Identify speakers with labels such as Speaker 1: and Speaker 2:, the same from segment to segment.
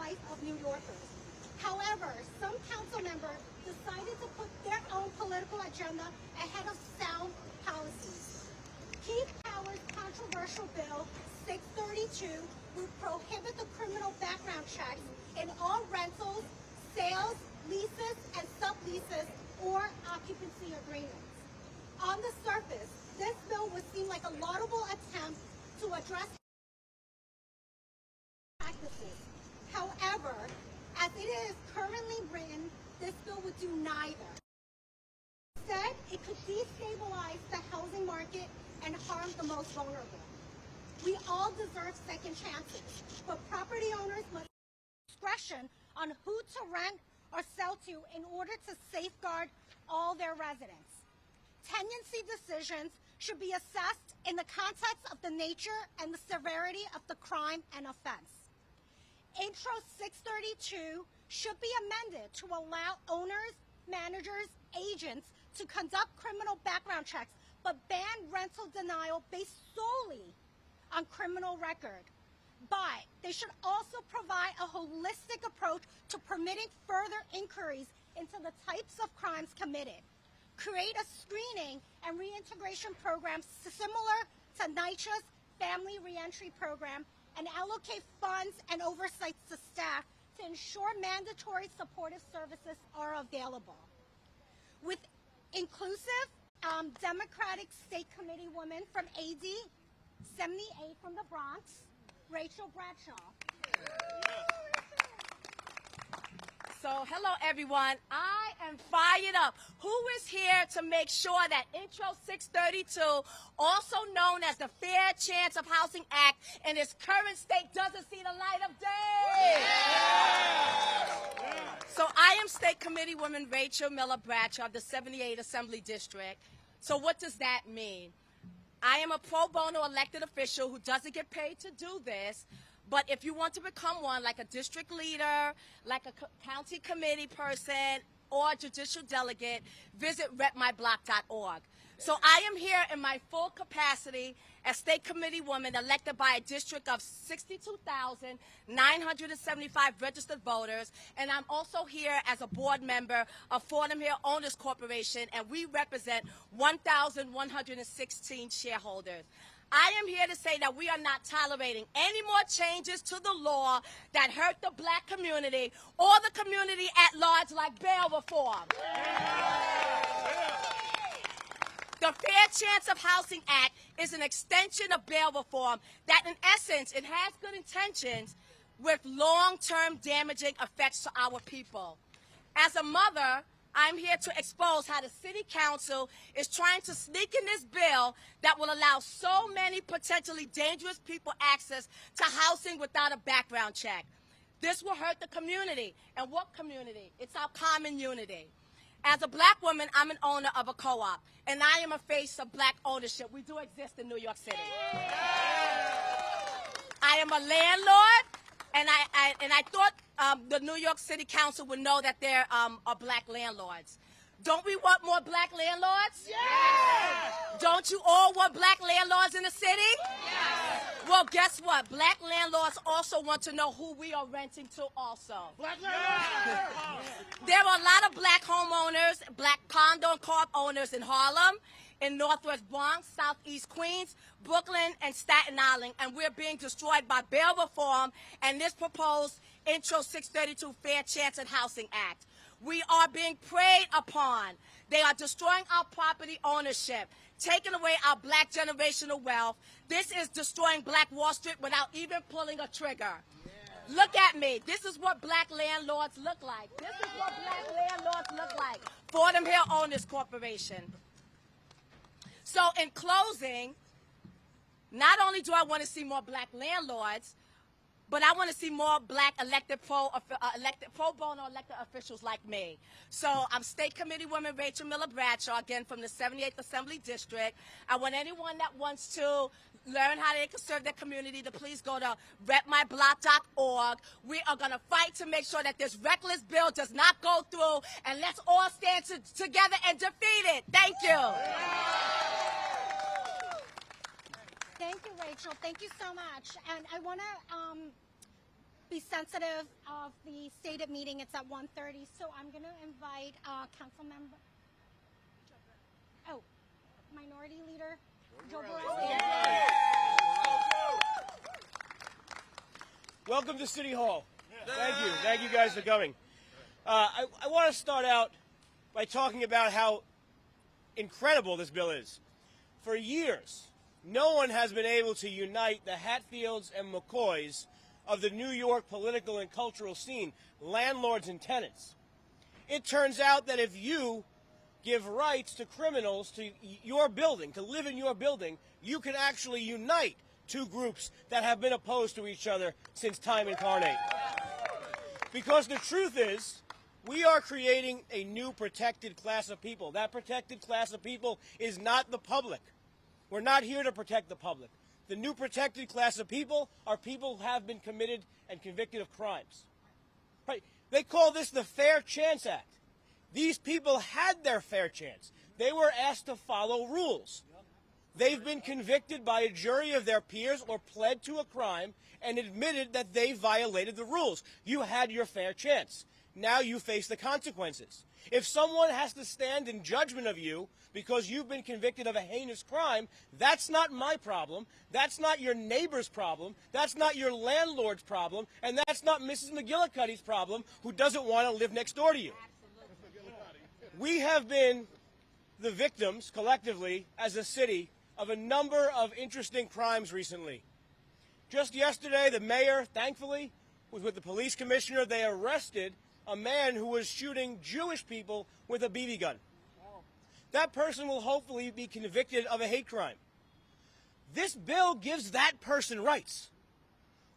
Speaker 1: life of New Yorkers. However, some council members decided to put their own political agenda ahead of sound policies. Keith Powers' controversial bill 632 would prohibit the criminal background checks in all rentals, sales, leases, and subleases or occupancy agreements. On the surface, this bill would seem like a laudable attempt to address practices. However, as it is currently written, this bill would do neither. Instead, it could destabilize the housing market and harm the most vulnerable. We all deserve second chances, but property owners must have discretion on who to rent or sell to in order to safeguard all their residents. Tenancy decisions should be assessed in the context of the nature and the severity of the crime and offense. Intro 632 should be amended to allow owners, managers, agents to conduct criminal background checks, but ban rental denial based solely on criminal record. But they should also provide a holistic approach to permitting further inquiries into the types of crimes committed. Create a screening and reintegration program similar to NYCHA's Family Reentry Program and allocate funds and oversight to staff to ensure mandatory supportive services are available. With inclusive Democratic State Committee woman from AD 78 from the Bronx, Rachel Bradshaw.
Speaker 2: So, hello everyone. I am fired up. Who is here to make sure that Intro 632, also known as the Fair Chance of Housing Act, in its current state doesn't see the light of day? So I am State Committee Woman Rachel Miller Bradshaw of the 78 Assembly District. So what does that mean? I am a pro bono elected official who doesn't get paid to do this, but if you want to become one, like a district leader, like a county committee person, or a judicial delegate, visit repmyblock.org. So I am here in my full capacity as State Committee Woman elected by a district of 62,975 registered voters, and I'm also here as a board member of Fordham Hill Owners Corporation, and we represent 1,116 shareholders. I am here to say that we are not tolerating any more changes to the law that hurt the black community or the community at large, like bail reform. The Fair Chance of Housing Act is an extension of bail reform that, in essence, it has good intentions with long-term damaging effects to our people. As a mother, I'm here to expose how the City Council is trying to sneak in this bill that will allow so many potentially dangerous people access to housing without a background check. This will hurt the community. And what community? It's our common unity. As a black woman, I'm an owner of a co-op, and I am a face of black ownership. We do exist in New York City. I am a landlord, and I thought the New York City Council would know that there are black landlords. Don't we want more black landlords? Yes! Don't you all want black landlords in the city? Yes! Well, guess what? Black landlords also want to know who we are renting to also. Black landlords! There are a lot of black homeowners, black condo and co-op owners in Harlem, in Northwest Bronx, Southeast Queens, Brooklyn, and Staten Island, and we're being destroyed by bail reform and this proposed Intro 632 Fair Chance at Housing Act. We are being preyed upon. They are destroying our property ownership, taking away our black generational wealth. This is destroying Black Wall Street without even pulling a trigger. Yeah. Look at me. This is what black landlords look like. This is what black landlords look like. Fordham Hill Owners Corporation. So in closing, not only do I want to see more black landlords, but I want to see more black elected pro bono elected officials like me. So I'm State Committee Woman Rachel Miller Bradshaw, again from the 78th Assembly District. I want anyone that wants to learn how they can serve their community to please go to repmyblock.org. We are going to fight to make sure that this reckless bill does not go through, and let's all stand together and defeat it. Thank you.
Speaker 1: Thank you, Rachel. Thank you so much. And I want to be sensitive of the stated meeting. It's at 1:30, so I'm going to invite council member, Minority Leader Joe Borelli.
Speaker 3: Welcome to City Hall. Thank you guys for coming. I want to start out by talking about how incredible this bill is. For years, no one has been able to unite the Hatfields and McCoys of the New York political and cultural scene, landlords and tenants. It turns out that if you give rights to criminals to your building, to live in your building, you can actually unite two groups that have been opposed to each other since time incarnate. Because the truth is, we are creating a new protected class of people. That protected class of people is not the public. We're not here to protect the public. The new protected class of people are people who have been committed and convicted of crimes. Right? They call this the Fair Chance Act. These people had their fair chance. They were asked to follow rules. They've been convicted by a jury of their peers or pled to a crime and admitted that they violated the rules. You had your fair chance. Now you face the consequences. If someone has to stand in judgment of you because you've been convicted of a heinous crime, that's not my problem. That's not your neighbor's problem. That's not your landlord's problem. And that's not Mrs. McGillicuddy's problem, who doesn't want to live next door to you. We have been the victims, collectively, as a city, of a number of interesting crimes recently. Just yesterday, the mayor, thankfully, was with the police commissioner. They arrested a man who was shooting Jewish people with a BB gun. That person will hopefully be convicted of a hate crime. This bill gives that person rights.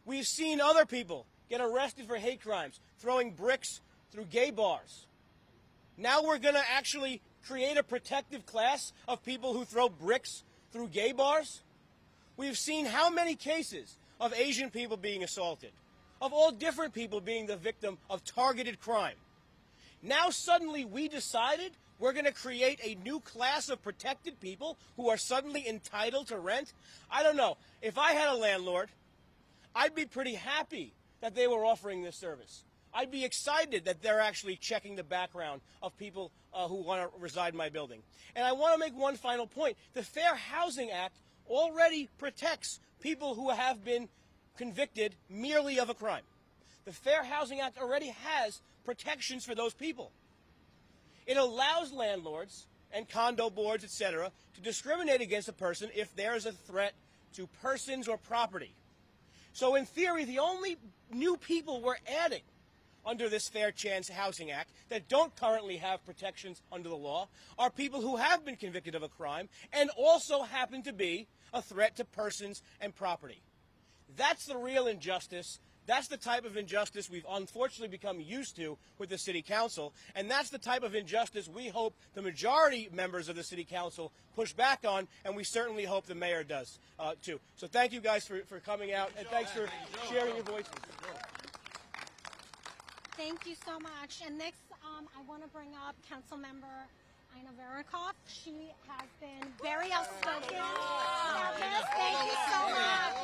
Speaker 3: We've seen other people get arrested for hate crimes, throwing bricks through gay bars. Now we're going to actually create a protective class of people who throw bricks through gay bars. We've seen how many cases of Asian people being assaulted, of all different people being the victim of targeted crime. Now suddenly we decided we're going to create a new class of protected people who are suddenly entitled to rent. I don't know. If I had a landlord, I'd be pretty happy that they were offering this service. I'd be excited that they're actually checking the background of people who want to reside in my building. And I want to make one final point. The Fair Housing Act already protects people who have been convicted merely of a crime. The Fair Housing Act already has protections for those people. It allows landlords and condo boards, etc., to discriminate against a person if there is a threat to persons or property. So in theory, the only new people we're adding under this Fair Chance Housing Act that don't currently have protections under the law are people who have been convicted of a crime and also happen to be a threat to persons and property. That's the real injustice. That's the type of injustice we've unfortunately become used to with the City Council, and that's the type of injustice we hope the majority members of the City Council push back on, and we certainly hope the mayor does too. So thank you guys for coming out, and thanks for sharing your voices.
Speaker 1: Thank you so much. And next, I want to bring up Councilmember Ina Verikoff. She has been very outspoken about this. Thank you so much.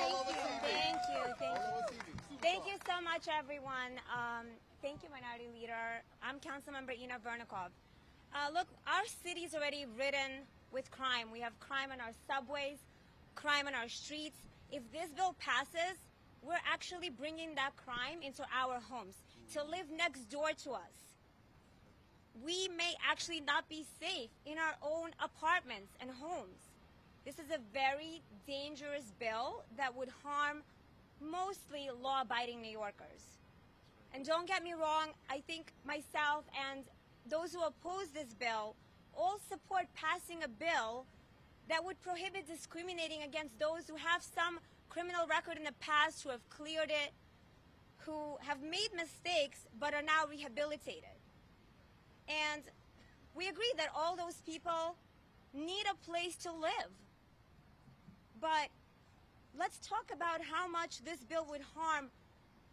Speaker 1: Thank you.
Speaker 4: Thank you so much, everyone. Thank you, Minority Leader. I'm Councilmember Ina Vernikov. Look, our city is already ridden with crime. We have crime on our subways, crime on our streets. If this bill passes, we're actually bringing that crime into our homes to live next door to us. We may actually not be safe in our own apartments and homes. This is a very dangerous bill that would harm mostly law-abiding New Yorkers. And don't get me wrong, I think myself and those who oppose this bill all support passing a bill that would prohibit discriminating against those who have some criminal record in the past, who have cleared it, who have made mistakes but are now rehabilitated. And we agree that all those people need a place to live. But let's talk about how much this bill would harm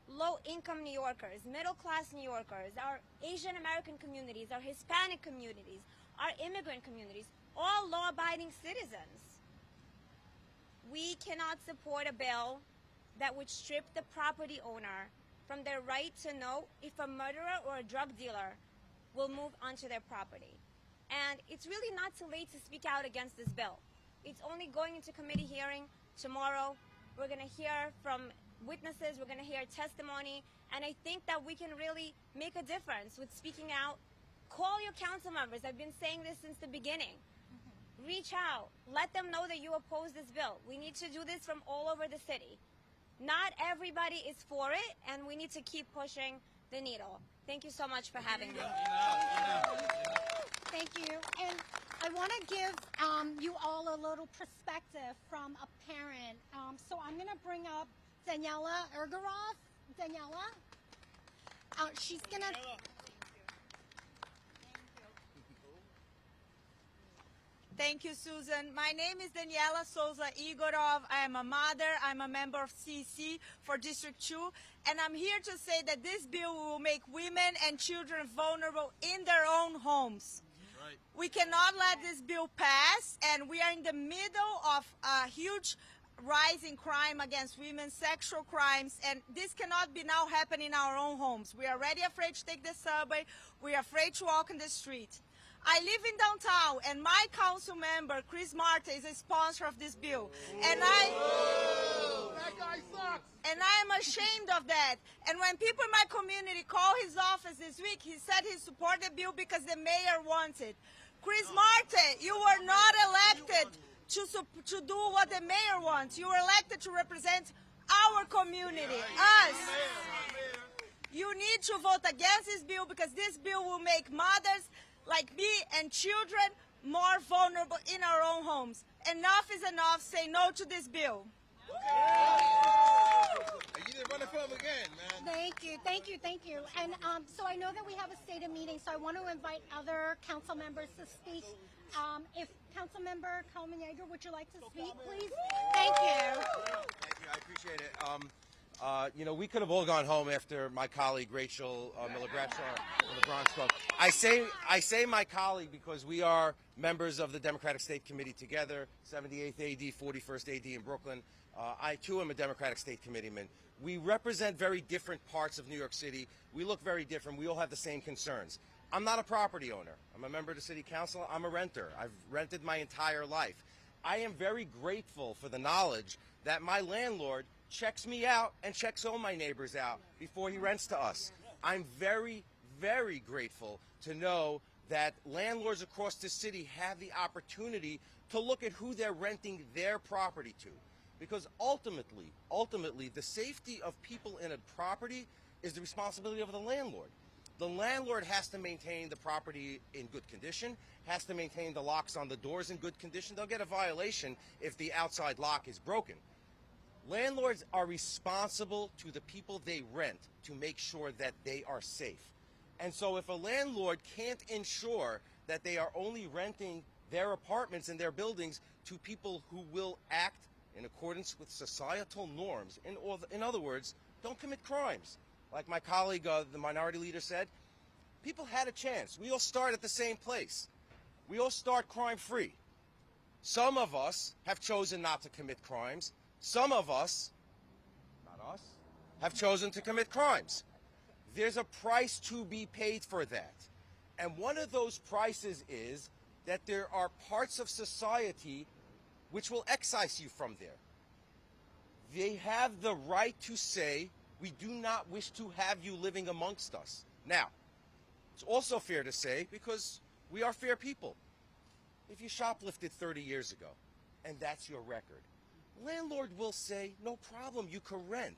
Speaker 4: low-income New Yorkers, middle-class New Yorkers, our Asian American communities, our Hispanic communities, our immigrant communities, all law-abiding citizens. We cannot support a bill that would strip the property owner from their right to know if a murderer or a drug dealer will move onto their property. And it's really not too late to speak out against this bill. It's only going into committee hearing tomorrow. We're going to hear from witnesses, we're going to hear testimony, and I think that we can really make a difference with speaking out. Call your council members. I've been saying this since the beginning. Reach out. Let them know that you oppose this bill. We need to do this from all over the city. Not everybody is for it, and we need to keep pushing the needle. Thank you so much for having me.
Speaker 1: Thank you. And I want to give you all a little perspective from a parent. So I'm going to bring up Daniela Ergarov. Daniela? She's going to...
Speaker 5: Thank you, Susan. My name is Daniela Souza Igorov. I am a mother. I'm a member of CC for District 2. And I'm here to say that this bill will make women and children vulnerable in their own homes. Right. We cannot let this bill pass, and we are in the middle of a huge rise in crime against women, sexual crimes, and this cannot be now happening in our own homes. We are already afraid to take the subway. We are afraid to walk in the street. I live in downtown, and my council member, Chris Marta, is a sponsor of this bill. And that guy sucks. And I am ashamed of that. And when people in my community call his office this week, he said he supported the bill because the mayor wanted. Chris Marta, you were not elected to do what the mayor wants. You were elected to represent our community, us. You need to vote against this bill because this bill will make mothers like me and children more vulnerable in our own homes. Enough is enough. Say no to this bill.
Speaker 6: You didn't run it for him again, man.
Speaker 1: Thank you. And so I know that we have a stated meeting, so I want to invite other council members to speak. If Councilmember Kalman-Yeager, would you like to speak, please? Thank you.
Speaker 6: Thank you. I appreciate it. You know, we could have all gone home after my colleague Rachel Miller-Bradshaw from the Bronx spoke. I say my colleague because we are members of the Democratic State Committee together, 78th AD, 41st AD in Brooklyn. I, too, am a Democratic State Committeeman. We represent very different parts of New York City. We look very different. We all have the same concerns. I'm not a property owner. I'm a member of the City Council. I'm a renter. I've rented my entire life. I am very grateful for the knowledge that my landlord checks me out and checks all my neighbors out before he rents to us. I'm very, very grateful to know that landlords across the city have the opportunity to look at who they're renting their property to. Because ultimately, the safety of people in a property is the responsibility of the landlord. The landlord has to maintain the property in good condition, has to maintain the locks on the doors in good condition. They'll get a violation if the outside lock is broken. Landlords are responsible to the people they rent to make sure that they are safe. And so if a landlord can't ensure that they are only renting their apartments and their buildings to people who will act in accordance with societal norms, in other words, don't commit crimes. Like my colleague, the minority leader said, people had a chance. We all start at the same place. We all start crime-free. Some of us have chosen not to commit crimes. Some of us, not us, have chosen to commit crimes. There's a price to be paid for that. And one of those prices is that there are parts of society which will excise you from there. They have the right to say, we do not wish to have you living amongst us. Now, it's also fair to say, because we are fair people, if you shoplifted 30 years ago, and that's your record, landlord will say, no problem, you can rent.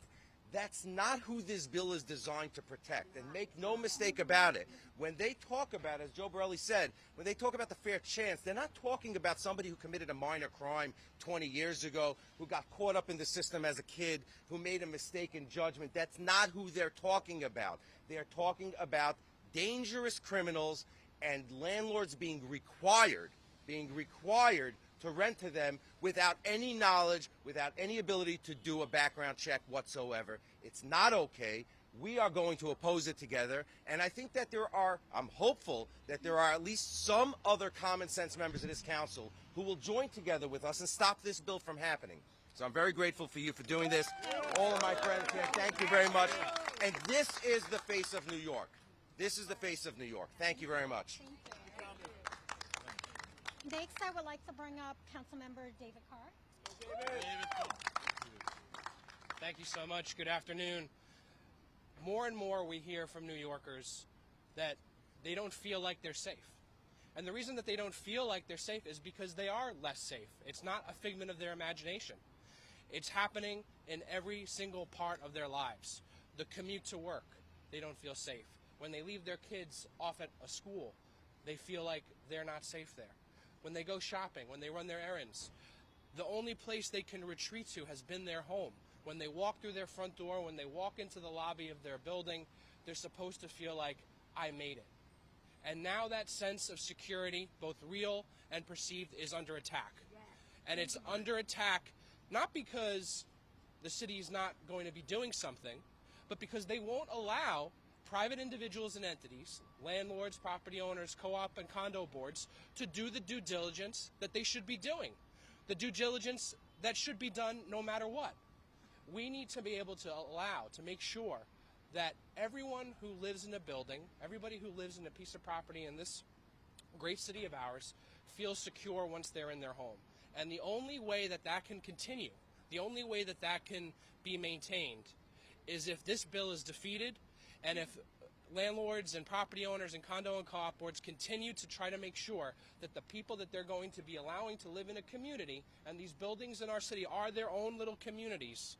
Speaker 6: That's not who this bill is designed to protect. And make no mistake about it, when they talk about, as Joe Borelli said, when they talk about the fair chance, they're not talking about somebody who committed a minor crime 20 years ago, who got caught up in the system as a kid, who made a mistake in judgment. That's not who they're talking about. They're talking about dangerous criminals and landlords being required to rent to them without any knowledge, without any ability to do a background check whatsoever. It's not okay. We are going to oppose it together, and I think that I'm hopeful that there are at least some other common sense members of this council who will join together with us and stop this bill from happening. So I'm very grateful for you for doing this. All of my friends here, thank you very much. And this is the face of New York. This is the face of New York. Thank you very much.
Speaker 1: Next, I would like to bring up Councilmember David Carr.
Speaker 7: Thank you so much. Good afternoon. More and more we hear from New Yorkers that they don't feel like they're safe. And the reason that they don't feel like they're safe is because they are less safe. It's not a figment of their imagination. It's happening in every single part of their lives. The commute to work, they don't feel safe. When they leave their kids off at a school, they feel like they're not safe there. When they go shopping, when they run their errands, the only place they can retreat to has been their home. When they walk through their front door, when they walk into the lobby of their building, they're supposed to feel like, I made it. And now that sense of security, both real and perceived, is under attack. And it's under attack not because the city is not going to be doing something, but because they won't allow private individuals and entities, landlords, property owners, co-op and condo boards, to do the due diligence that they should be doing. The due diligence that should be done no matter what. We need to be able to allow, to make sure that everyone who lives in a building, everybody who lives in a piece of property in this great city of ours, feels secure once they're in their home. And the only way that that can continue, the only way that that can be maintained, is if this bill is defeated and if landlords and property owners and condo and co-op boards continue to try to make sure that the people that they're going to be allowing to live in a community, and these buildings in our city are their own little communities,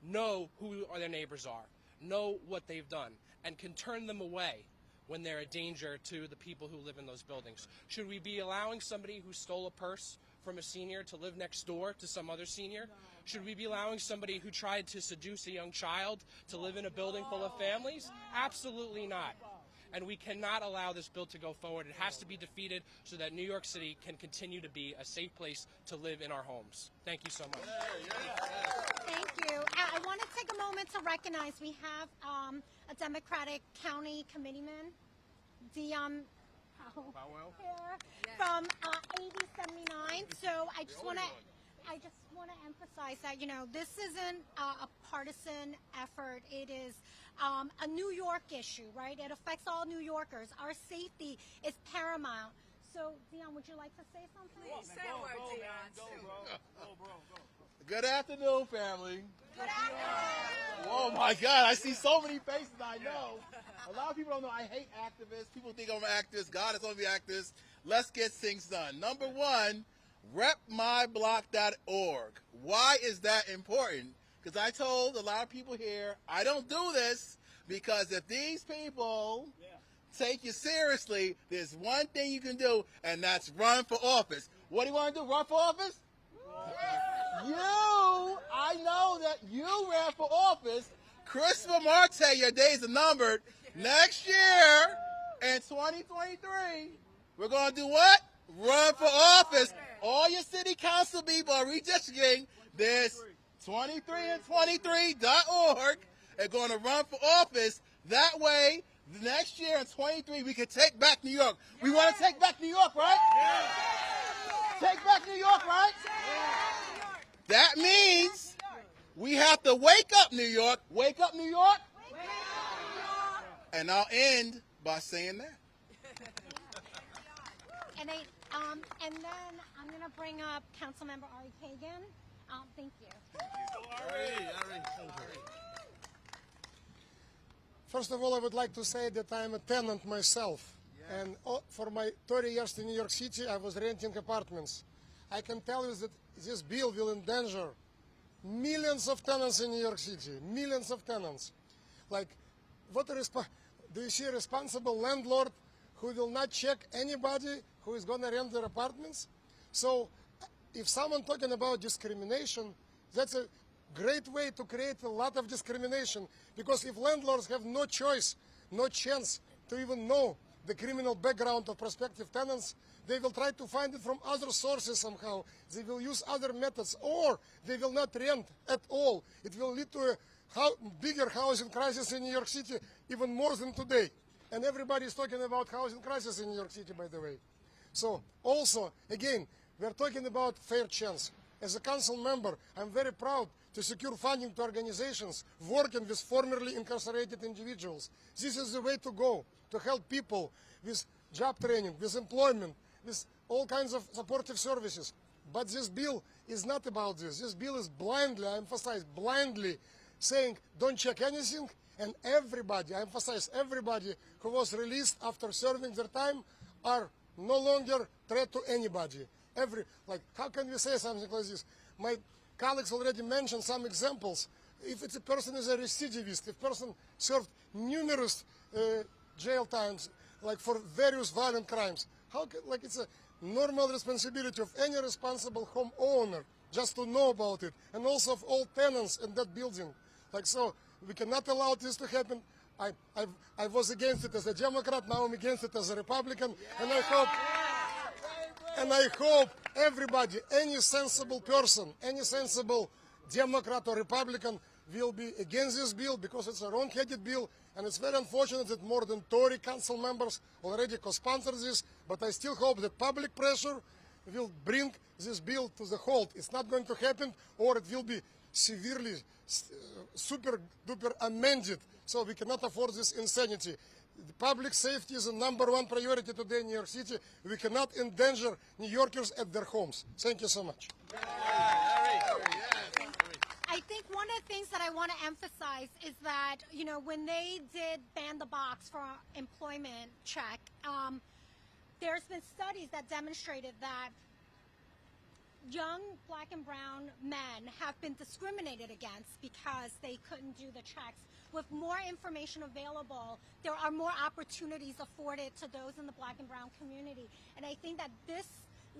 Speaker 7: know who their neighbors are, know what they've done, and can turn them away when they're a danger to the people who live in those buildings. Should we be allowing somebody who stole a purse from a senior to live next door to some other senior? Should we be allowing somebody who tried to seduce a young child to live in a building full of families? Absolutely not. And we cannot allow this bill to go forward. It has to be defeated so that New York City can continue to be a safe place to live in our homes. Thank you so much.
Speaker 1: Thank you. I want to take a moment to recognize we have a Democratic County Committeeman, Dion
Speaker 7: Powell.
Speaker 1: here from AB 79. So I just want to emphasize that, you know, this isn't a partisan effort. It is a New York issue, right? It affects all New Yorkers. Our safety is paramount. So, Dion, would you like to say something?
Speaker 2: Say a word, Dion.
Speaker 8: Good afternoon, family.
Speaker 1: Good afternoon.
Speaker 8: Oh my God, I see so many faces I know. A lot of people don't know I hate activists. People think I'm an activist. God is going to be activist. Let's get things done. Number one, repmyblock.org. Why is that important? Because I told a lot of people here, I don't do this because if these people take you seriously, there's one thing you can do, and that's run for office. What do you want to do? Run for office? I know that you ran for office. Christopher Marte, your days are numbered. Next year, in 2023, we're going to do what? Run for office. All your city council people are redistricting. There's 23and23.org. They're going to run for office. That way, next year in 23, we can take back New York. We want to take back New York, right? Take back New York, right? That means we have to wake up, New York. Wake up, New York. And I'll end by saying that.
Speaker 1: And then I'm going to bring up Councilmember Ari Kagan. Thank you.
Speaker 9: First of all, I would like to say that I'm a tenant myself. And for my 30 years in New York City, I was renting apartments. I can tell you that this bill will endanger millions of tenants in New York City, millions of tenants. Like, do you see a responsible landlord who will not check anybody who is going to rent their apartments? So if someone talking about discrimination, that's a great way to create a lot of discrimination, because if landlords have no choice, no chance to even know the criminal background of prospective tenants, they will try to find it from other sources somehow. They will use other methods, or they will not rent at all. It will lead to a bigger housing crisis in New York City, even more than today. And everybody is talking about housing crisis in New York City, by the way. So also, again, we're talking about fair chance. As a council member, I'm very proud to secure funding to organizations working with formerly incarcerated individuals. This is the way to go, to help people with job training, with employment, with all kinds of supportive services. But this bill is not about this. This bill is blindly, I emphasize, blindly saying don't check anything, and everybody, I emphasize everybody who was released after serving their time are no longer threat to anybody. How can we say something like this? My colleagues already mentioned some examples. If it's a person is a recidivist, if person served numerous jail times, like for various violent crimes, how can, like it's a normal responsibility of any responsible homeowner just to know about it, and also of all tenants in that building. Like so, we cannot allow this to happen. I was against it as a Democrat, now I'm against it as a Republican, and I hope everybody, any sensible person, any sensible Democrat or Republican will be against this bill, because it's a wrong-headed bill, and it's very unfortunate that more than 30 council members already co-sponsored this, but I still hope that public pressure will bring this bill to the halt. It's not going to happen, or it will be severely, super-duper amended, so we cannot afford this insanity. The public safety is the #1 priority today in New York City. We cannot endanger New Yorkers at their homes. Thank you so much.
Speaker 1: I think one of the things that I want to emphasize is that, you know, when they did ban the box for employment check, there's been studies that demonstrated that young black and brown men have been discriminated against because they couldn't do the checks. With more information available, there are more opportunities afforded to those in the black and brown community. And I think that this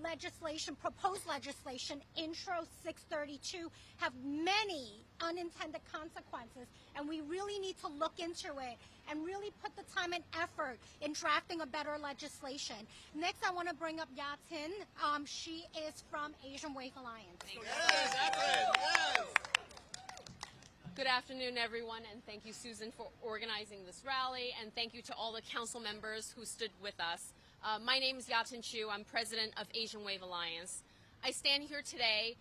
Speaker 1: legislation, proposed legislation, Intro 632, have many unintended consequences, and we really need to look into it and really put the time and effort in drafting a better legislation. Next, I want to bring up Yatin. She is from Asian Wave Alliance.
Speaker 10: Good afternoon, everyone, and thank you, Susan, for organizing this rally, and thank you to all the council members who stood with us. My name is Yatin Chu. I'm president of Asian Wave Alliance. I stand here today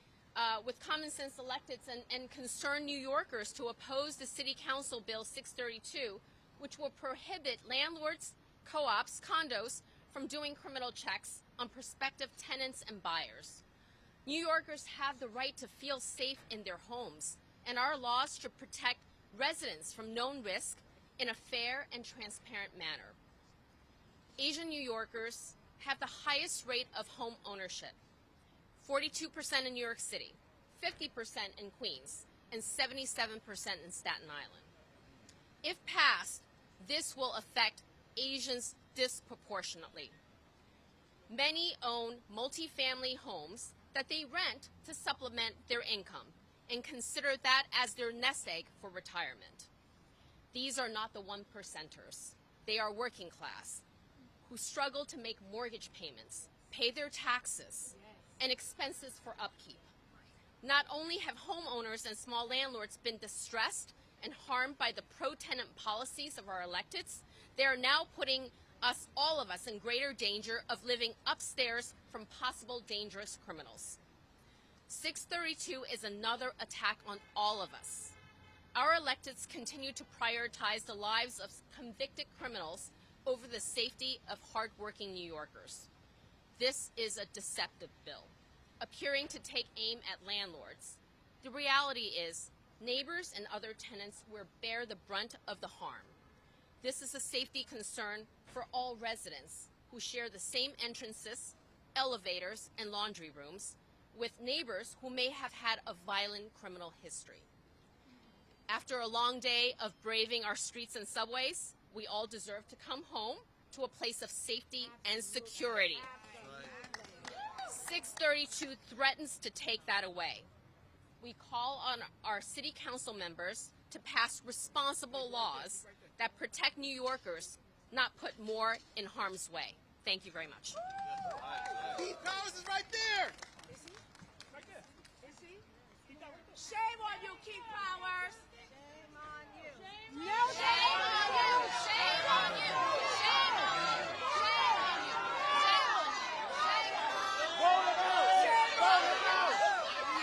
Speaker 10: with common sense electeds and concerned New Yorkers to oppose the City Council Bill 632, which will prohibit landlords, co-ops, condos from doing criminal checks on prospective tenants and buyers. New Yorkers have the right to feel safe in their homes, and our laws should protect residents from known risk in a fair and transparent manner. Asian New Yorkers have the highest rate of home ownership, 42% in New York City, 50% in Queens, and 77% in Staten Island. If passed, this will affect Asians disproportionately. Many own multifamily homes that they rent to supplement their income and consider that as their nest egg for retirement. These are not the 1%ers. They are working class, who struggle to make mortgage payments, pay their taxes, and expenses for upkeep. Not only have homeowners and small landlords been distressed and harmed by the pro-tenant policies of our electeds, they are now putting all of us in greater danger of living upstairs from possible dangerous criminals. 632 is another attack on all of us. Our electeds continue to prioritize the lives of convicted criminals over the safety of hardworking New Yorkers. This is a deceptive bill, appearing to take aim at landlords. The reality is, neighbors and other tenants will bear the brunt of the harm. This is a safety concern for all residents who share the same entrances, elevators, and laundry rooms with neighbors who may have had a violent criminal history. After a long day of braving our streets and subways, we all deserve to come home to a place of safety and security. 632 threatens to take that away. We call on our city council members to pass responsible laws that protect New Yorkers, not put more in harm's way. Thank you very much.
Speaker 8: Pete Powers is right there.
Speaker 2: Shame on you, Keith Powers.
Speaker 1: Shame on you.
Speaker 2: No, shame on you. Shame on you. Shame on you. Shame on you. Shame on you. Shame on you.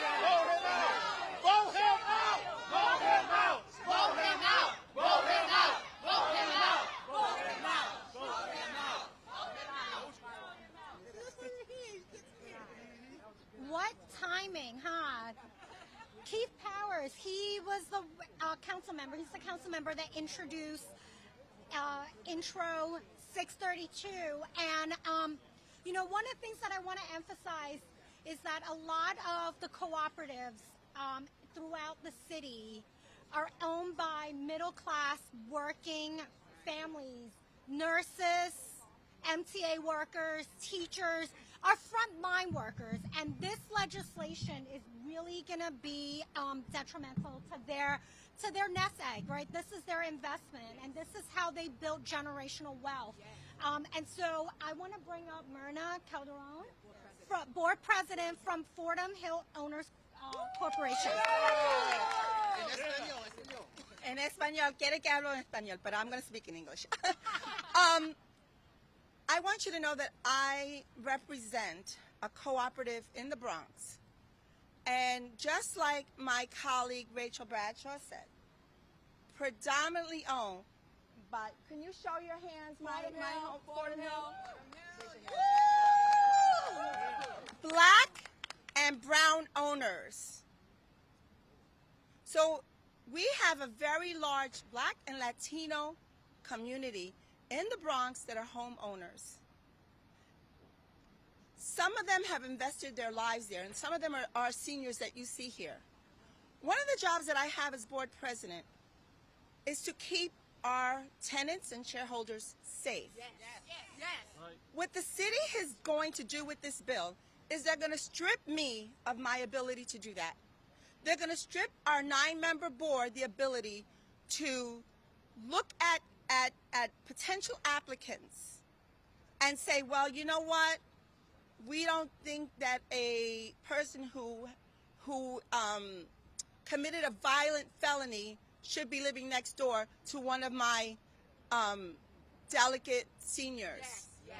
Speaker 1: council member. He's the council member that introduced Intro 632. And, you know, one of the things that I want to emphasize is that a lot of the cooperatives throughout the city are owned by middle-class working families, nurses, MTA workers, teachers, our frontline workers, and this legislation is really going to be detrimental to their nest egg, right? This is their investment, and this is how they build generational wealth. And so I want to bring up Myrna Calderon, board president from Fordham Hill Owners Corporation.
Speaker 11: En español, quiere que hablo en español, but I'm going to speak in English. I want you to know that I represent a cooperative in the Bronx. And just like my colleague Rachel Bradshaw said, predominantly owned by, can you show your hands, my home, Fordham Hill? Black and brown owners. So we have a very large Black and Latino community in the Bronx that are homeowners. Some of them have invested their lives there, and some of them are seniors that you see here. One of the jobs that I have as board president is to keep our tenants and shareholders safe.
Speaker 2: Yes. Right.
Speaker 11: What the city is going to do with this bill is they're going to strip me of my ability to do that. They're going to strip our 9-member board the ability to look at potential applicants and say, well, you know what? We don't think that a person who committed a violent felony should be living next door to one of my delicate seniors.
Speaker 2: Yes.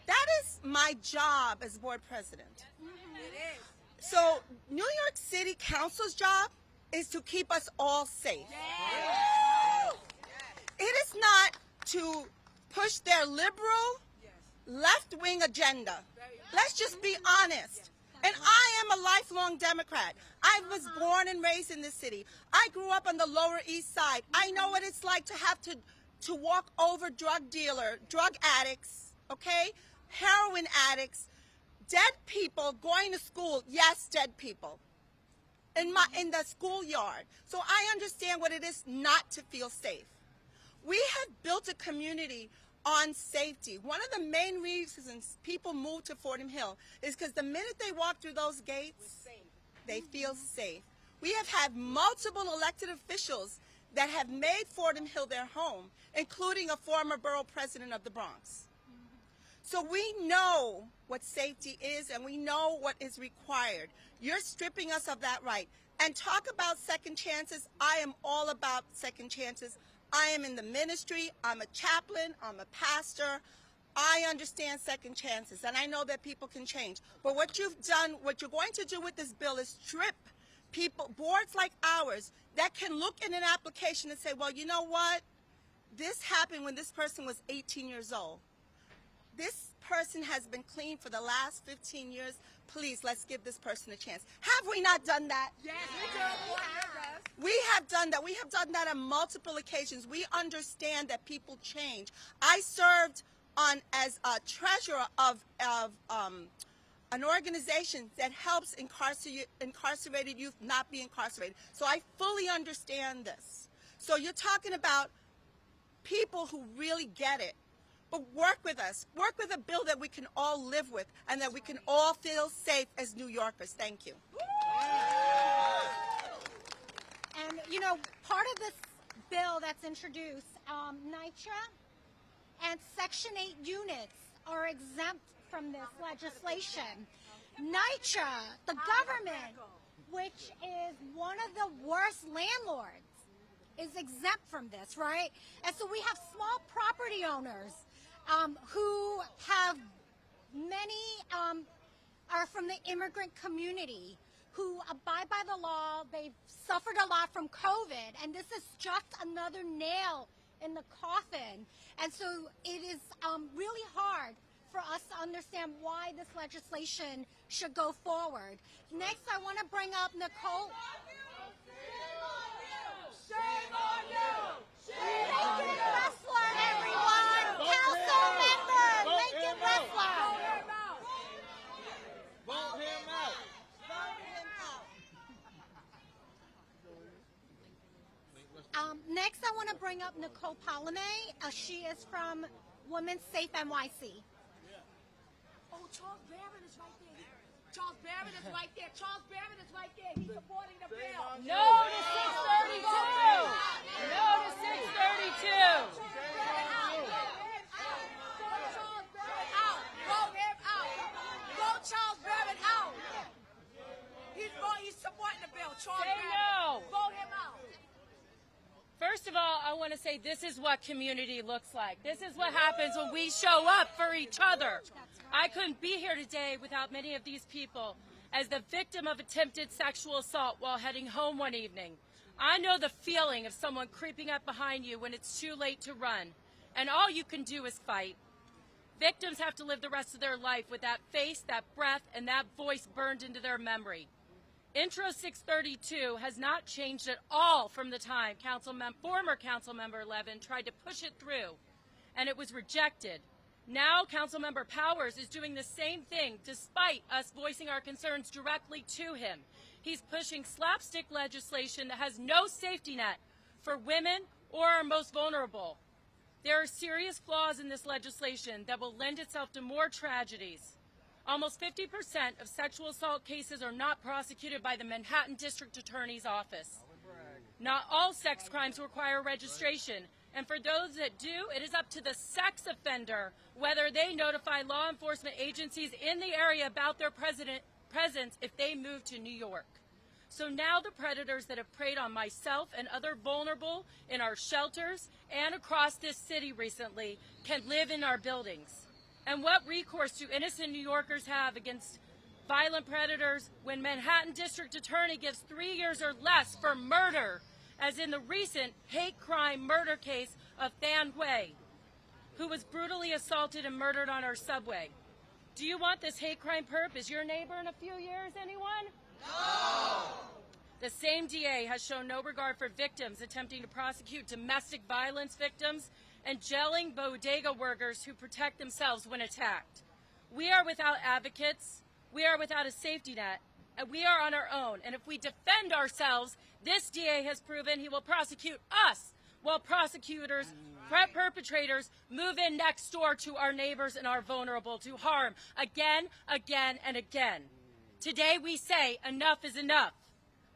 Speaker 11: That is my job as board president.
Speaker 2: It is.
Speaker 11: So New York City Council's job is to keep us all safe. It is not to push their liberal, left-wing agenda. Let's just be honest. And I am a lifelong Democrat. I was born and raised in this city. I grew up on the Lower East Side. I know what it's like to have to walk over drug addicts, okay? Heroin addicts, dead people going to school. Yes, dead people. In the schoolyard. So I understand what it is not to feel safe. We have built a community on safety. One of the main reasons people move to Fordham Hill is because the minute they walk through those gates, they feel safe. We have had multiple elected officials that have made Fordham Hill their home, including a former borough president of the Bronx. So we know what safety is, and we know what is required. You're stripping us of that right. And talk about second chances. I am all about second chances. I am in the ministry. I'm a chaplain. I'm a pastor. I understand second chances, and I know that people can change. But what you've done, what you're going to do with this bill is strip people, boards like ours, that can look in an application and say, well, you know what? This happened when this person was 18 years old. This person has been clean for the last 15 years. Please, let's give this person a chance. Have we not done that?
Speaker 2: Yes, we do.
Speaker 11: We have done that. We have done that on multiple occasions. We understand that people change. I served as a treasurer of an organization that helps incarcerated youth not be incarcerated. So I fully understand this. So you're talking about people who really get it. But work with us. Work with a bill that we can all live with and that we can all feel safe as New Yorkers. Thank you.
Speaker 1: And, you know, part of this bill that's introduced, NYCHA and Section 8 units are exempt from this legislation. NYCHA, the government, which is one of the worst landlords, is exempt from this, right? And so we have small property owners who have many are from the immigrant community who abide by the law. They've suffered a lot from COVID, and this is just another nail in the coffin. And so it is really hard for us to understand why this legislation should go forward. Next, I want to bring up Nicole. Next, I want to bring up Nicole Palame. She is from Women's Safe NYC.
Speaker 2: Oh, Charles Barron is right there. Charles Barron is right there. Charles Barron is right there. He's supporting the bill.
Speaker 12: No to 632. No to 632.
Speaker 2: Vote him out. Vote Charles Barron out. He's supporting the bill. Charles
Speaker 12: Say
Speaker 2: Barron.
Speaker 12: no.
Speaker 2: Vote him out.
Speaker 12: First of all, I want to say this is what community looks like. This is what happens when we show up for each other. I couldn't be here today without many of these people. As the victim of attempted sexual assault while heading home one evening, I know the feeling of someone creeping up behind you when it's too late to run, and all you can do is fight. Victims have to live the rest of their life with that face, that breath, and that voice burned into their memory. Intro 632 has not changed at all from the time former Councilmember Levin tried to push it through, and it was rejected. Now Councilmember Powers is doing the same thing despite us voicing our concerns directly to him. He's pushing slapstick legislation that has no safety net for women or our most vulnerable. There are serious flaws in this legislation that will lend itself to more tragedies. Almost 50% of sexual assault cases are not prosecuted by the Manhattan District Attorney's Office. Not all sex crimes require registration, and for those that do, it is up to the sex offender whether they notify law enforcement agencies in the area about their presence if they move to New York. So now the predators that have preyed on myself and other vulnerable in our shelters and across this city recently can live in our buildings. And what recourse do innocent New Yorkers have against violent predators when Manhattan District Attorney gives 3 years or less for murder, as in the recent hate crime murder case of Than Hui, who was brutally assaulted and murdered on our subway? Do you want this hate crime perp as your neighbor in a few years, anyone? No! The same DA has shown no regard for victims attempting to prosecute domestic violence victims and jailing bodega workers who protect themselves when attacked. We are without advocates, we are without a safety net, and we are on our own. And if we defend ourselves, this DA has proven he will prosecute us, while perpetrators move in next door to our neighbors and our vulnerable to harm again, again, and again. Today we say enough is enough.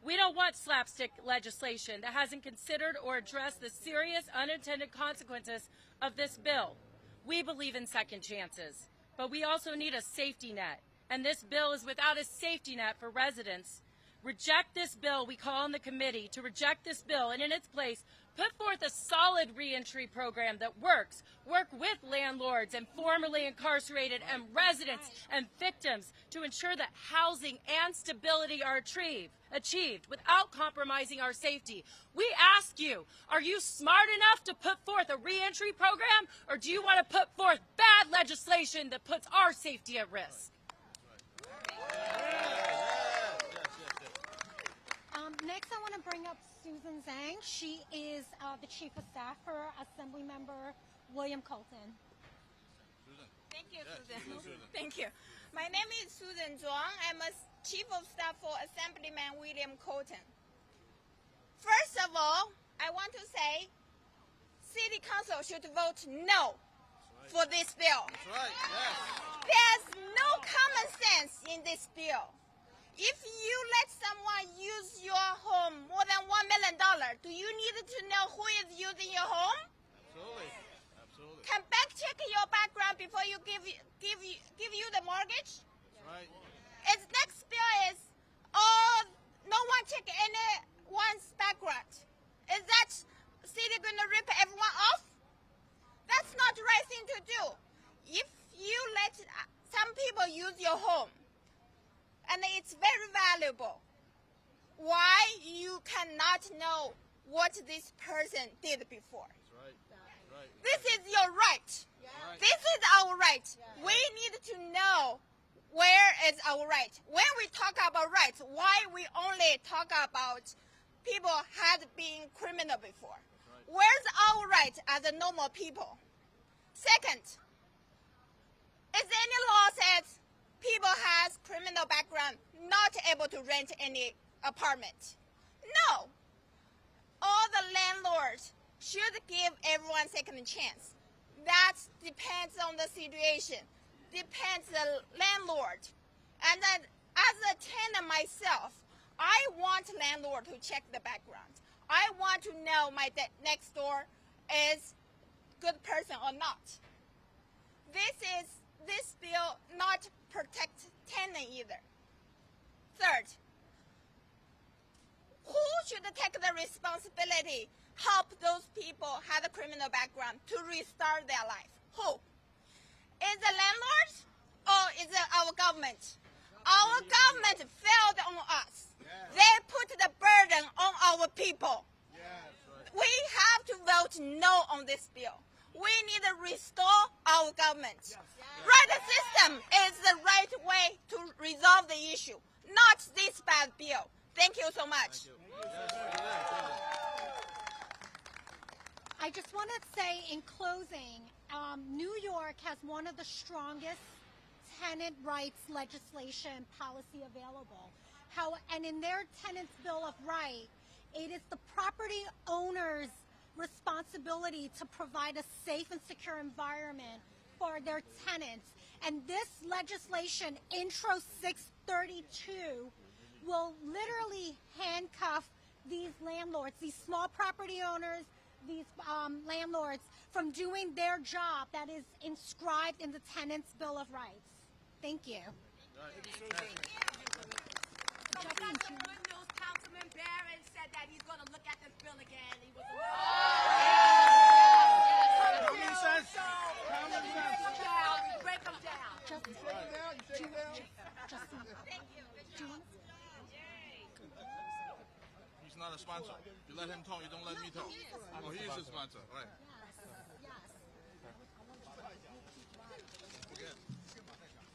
Speaker 12: We don't want slapstick legislation that hasn't considered or addressed the serious unintended consequences of this bill. We believe in second chances, but we also need a safety net, and this bill is without a safety net for residents. Reject this bill. We call on the committee to reject this bill, and in its place, put forth a solid reentry program that works. Work with landlords and formerly incarcerated and residents and victims to ensure that housing and stability are achieved without compromising our safety. We ask you, are you smart enough to put forth a reentry program, or do you want to put forth bad legislation that puts our safety at risk?
Speaker 1: Next, I want to bring up Susan Zhang. She is the Chief of Staff for Assemblymember William Colton.
Speaker 5: Thank you, Susan. Thank you. My name is Susan Zhuang. I'm a Chief of Staff for Assemblyman William Colton. First of all, I want to say City Council should vote no for this bill.
Speaker 8: That's right, yes.
Speaker 5: There's no common sense in this bill. If you let someone use your home more than $1 million, do you need to know who is using your home?
Speaker 8: Absolutely. Absolutely.
Speaker 5: Can bank check your background before you give you the mortgage?
Speaker 8: That's right.
Speaker 5: Its next bill is, no one check anyone's background. Is that city going to rip everyone off? That's not the right thing to do. If you let some people use your home, and it's very valuable, why you cannot know what this person did before?
Speaker 8: That's right. That's right.
Speaker 5: This is your right.
Speaker 8: Yeah.
Speaker 5: This is our right. Yeah. We need to know where is our right. When we talk about rights, why we only talk about people had been criminal before? Right. Where's our right as a normal people? Second, is any law says people has criminal background not able to rent any apartment? No. All the landlords
Speaker 4: should give everyone second chance. That depends on the situation, depends the landlord. And then as a tenant myself, I want landlord to check the background. I want to know my next door is good person or not. This bill not protect tenant either. Third, who should take the responsibility, help those people have a criminal background to restart their life? Who? Is the landlord or is it our government? Our government failed on us. They put the burden on our people. We have to vote no on this bill. We need to restore our government. Right system is the right way to resolve the issue, not this bad bill. Thank you so much.
Speaker 1: I just want to say in closing, New York has one of the strongest tenant rights legislation policy available. And in their Tenants Bill of Rights, it is the property owner's responsibility to provide a safe and secure environment for their tenants. And this legislation, Intro 632, will literally handcuff these landlords, these small property owners, these landlords from doing their job that is inscribed in the Tenants Bill of Rights. Thank you.
Speaker 2: Councilman Barron said that he's going to look at this bill again. He was
Speaker 8: Common sense.
Speaker 2: break him down.
Speaker 13: He's not a sponsor. You let him talk, you don't let me talk. Oh, he is a sponsor, right?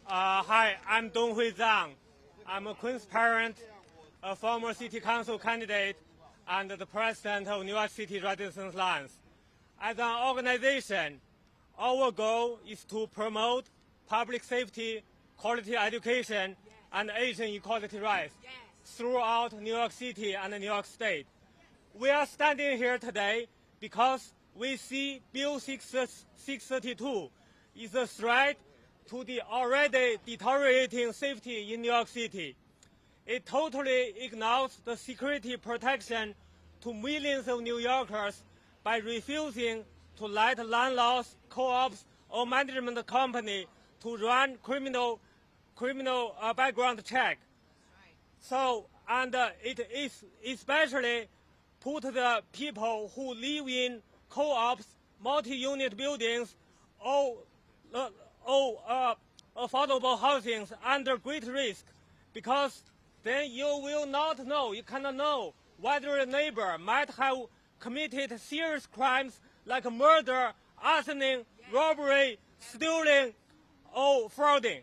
Speaker 14: Hi, I'm Donghui Zhang. I'm a Queen's parent, a former city council candidate, and the president of New York City Residents' Alliance. As an organization, our goal is to promote public safety, quality education, and Asian equality rights throughout New York City and New York State. We are standing here today because we see Bill 632 is a threat to the already deteriorating safety in New York City. It totally ignores the security protection to millions of New Yorkers by refusing to let landlords, co-ops, or management company to run criminal background check. So, and it is especially put the people who live in co-ops, multi-unit buildings, or affordable housing under great risk, because then you will not know, you cannot know whether a neighbor might have committed serious crimes like murder, arsoning, robbery, stealing, or frauding.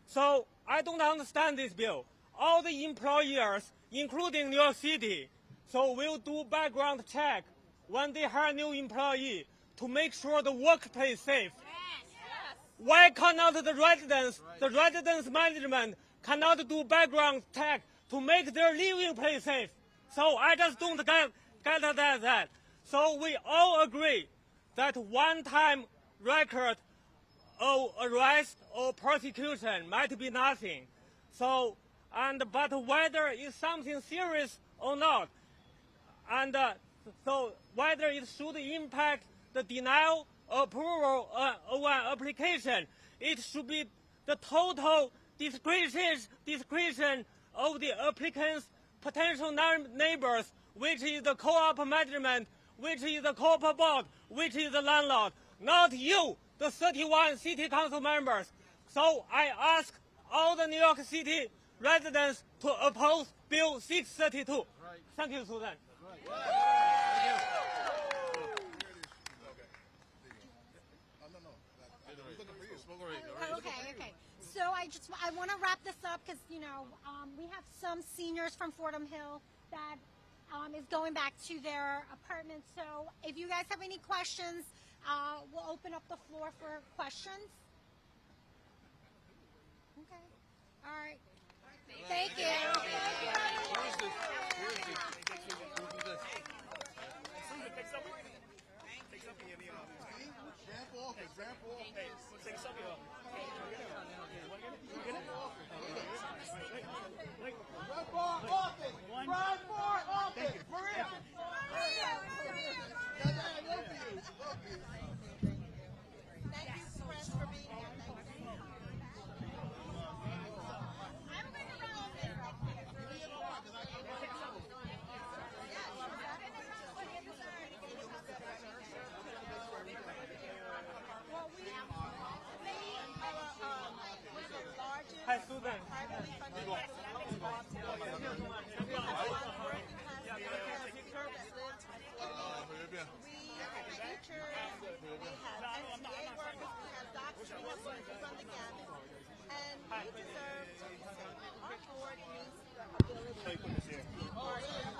Speaker 14: So I don't understand this bill. All the employers, including New York City, so will do background check when they hire new employee to make sure the workplace is safe. Why cannot the residents management cannot do background check to make their living place safe? So I just don't get that. So we all agree that one-time record of arrest or prosecution might be nothing. So, but whether it's something serious or not, and so whether it should impact the denial or approval of an application, it should be the total discretion of the applicant's potential neighbors, which is the co-op management, which is the co-op board, which is the landlord, not you, the 31 city council members. So I ask all the New York City residents to oppose Bill 632. Right. Thank you, Susan.
Speaker 1: Okay. So I want to wrap this up because, we have some seniors from Fordham Hill that is going back to their apartments. So if you guys have any questions, we'll open up the floor for questions. Okay. All right. Thank you.
Speaker 3: Let's take a selfie.
Speaker 8: Run for office! Run for office! Maria!
Speaker 11: Thank you, press, for being here. Thank you.
Speaker 14: Hi, Susan.
Speaker 11: And we deserve, our board needs the ability